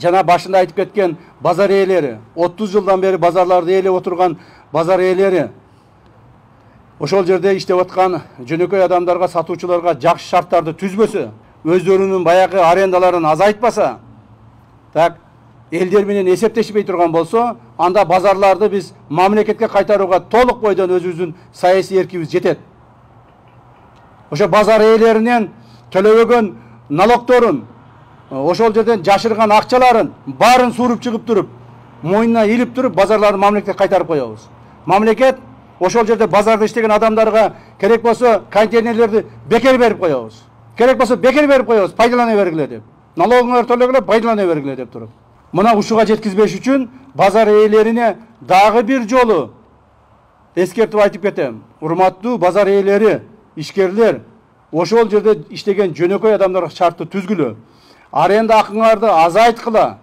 жана башында айтып кеткен базар ээлери, 30 жылдан бери базарларды ээлеп отурган базар ээлери ошол жерде иштеп аткан жөнөкөй адамдарга, сатуучуларга жакшы шарттарды түзбөсө, өздөрүнүн баягы арендаларын азайтпаса, так элдер менен эсептешпей турган болсо, анда базарларды биз мамлекетке кайтарууга толук бойдон өзүбүздүн саясий эркибиз жетет. Ошо базар ээлеринен төлөбөгөн налогторун, ошол жерден жашырган акчаларын баарын сууруп чыгып туруп, мойнуна илип туруп, базарларды мамлекетке кайтарып коебуз. Мамлекет ошол жерде базарда иштеген адамдарга керек болсо контейнерлерди бекер берип коебуз. Керек болсо бекер берип коебуз, пайдалана бергиле деп. Налогуңарды төлөгүлө, пайдалана бергиле деп туруп. Мына ушуга жеткизбеш үчүн базар ээлерине дагы бир жолу эскертип айтып кетем. Урматтуу базар ээлери, ишкерлер, ошол жерде иштеген жөнөкөй адамдарга шартты түзгүлө. Аренда акыңарды азайткыла.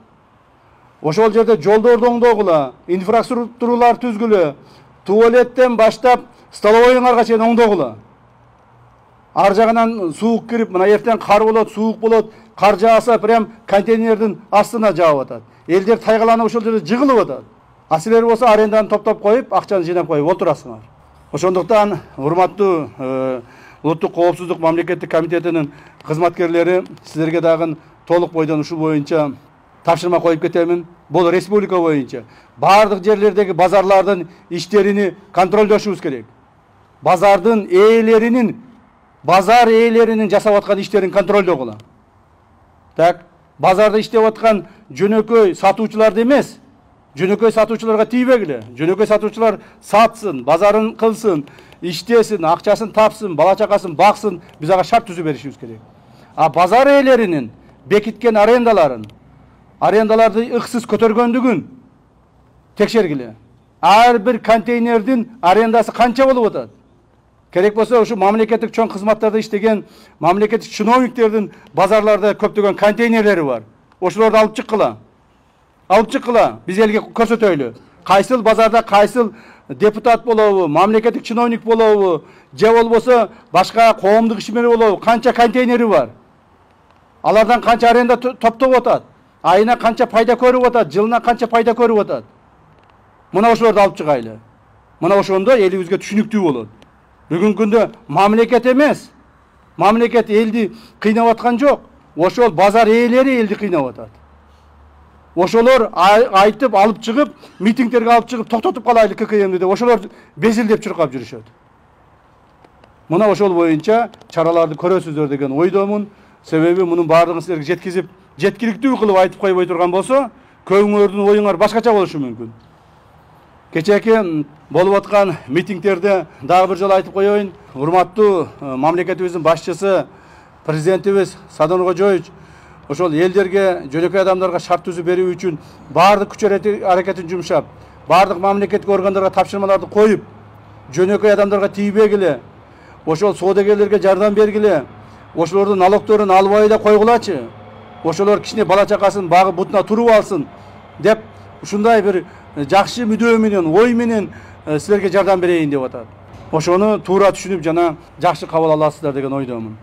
Ошол жерде жолдорду оңдогула, инфраструктуралар түзгүлө. Туалеттен баштап столовойуңарга чейин оңдогула. Ар жагынан суук кирип, мына эртең кар болот, суук болот, кар жааса прям контейнердин астына жаап атат. Элдер тайгаланып ошол жерде жыгылып атат. А силер болсо аренданы топтоп коюп, акчаны жыйнап коюп отурасыңар. Ошондуктан урматтуу Улуттук коопсуздук мамлекеттик комитетинин кызматкерлери, силерге дагы толук бойдон ушул боюнча тапшырма коюп кетемин. Бул республика боюнча бардык жерлердеги базарлардын иштерини контролдошубуз керек. Базардын ээлеринин, базар ээлеринин жасап аткан иштерин контролдогула. Так, базарда иштеп аткан жөнөкөй сатуучуларды эмес, жөнөкөй сатуучуларга тийбегиле. Жөнөкөй сатуучулар сатсын, базарын кылсын, иштесин, акчасын тапсын, бала чакасын баксын, биз ага шарт түзүп беришибиз керек. А базар ээлеринин бекиткен арендаларды ыксыз көтөргөндүгүн текшергиле. Ар бир контейнердин арендасы канча болуп атат? Керек болсо ушу мамлекеттик чоң кызматтарда иштеген мамлекеттик чиновниктердин базарларда көптөгөн контейнерлери бар. Ошолорду алып чыккыла. Биз элге көрсөтөлү. Кайсыл базарда кайсыл депутат болобу, мамлекеттик чиновник болобу, же болбосо башка коомдук ишмер болобу, канча контейнери бар. Алардан канча аренда топтоп атат. Айына канча пайда көрүп атат, жылына канча пайда көрүп атат. Мына ошолорду алып чыгайлы. Мына ошондо элибизге түшүнүктүү болот. Бүгүнкү күндө мамлекет эмес, мамлекет элди кыйнап аткан жок. Ошол базар ээлери элди кыйнап атат. Ошолор айтып алып чыгып, митингтерге алып чыгып, токтотуп калайлы ККМди деп, ошолор безилдеп чуркап жүрүшөт. Мына ошол боюнча чараларды көрөсүздөр деген ойдомун. Себеби мунун баардыгын силерге жеткизип, жеткиликтүү кылып айтып койбой турган болсо, көбүңөрдүн оюңар башкача болушу мүмкүн. Кечээки болуп аткан митингтерде дагы бир жолу айтып коеюн. Урматтуу мамлекетибиздин башчысы, президентибиз Садыр Кожоевич ошол элдерге, жөнөкөй адамдарга шарт түзүп берүү үчүн баардык күч аракетин жумшап, баардык мамлекеттик органдарга тапшырмаларды коюп, жөнөкөй адамдарга тийбегиле, ошол соодагерлерге жардам бергиле, ошолордун налогторун албай да койгулачы, ошолор кичине бала чакасын багып бутуна туруп алсын деп, ушундай бир жакшы мүдөө менен, ой менен силерге жардам берейин деп атат. Ошону туура түшүнүп жана жакшы кабыл аласыздар деген ойдомун.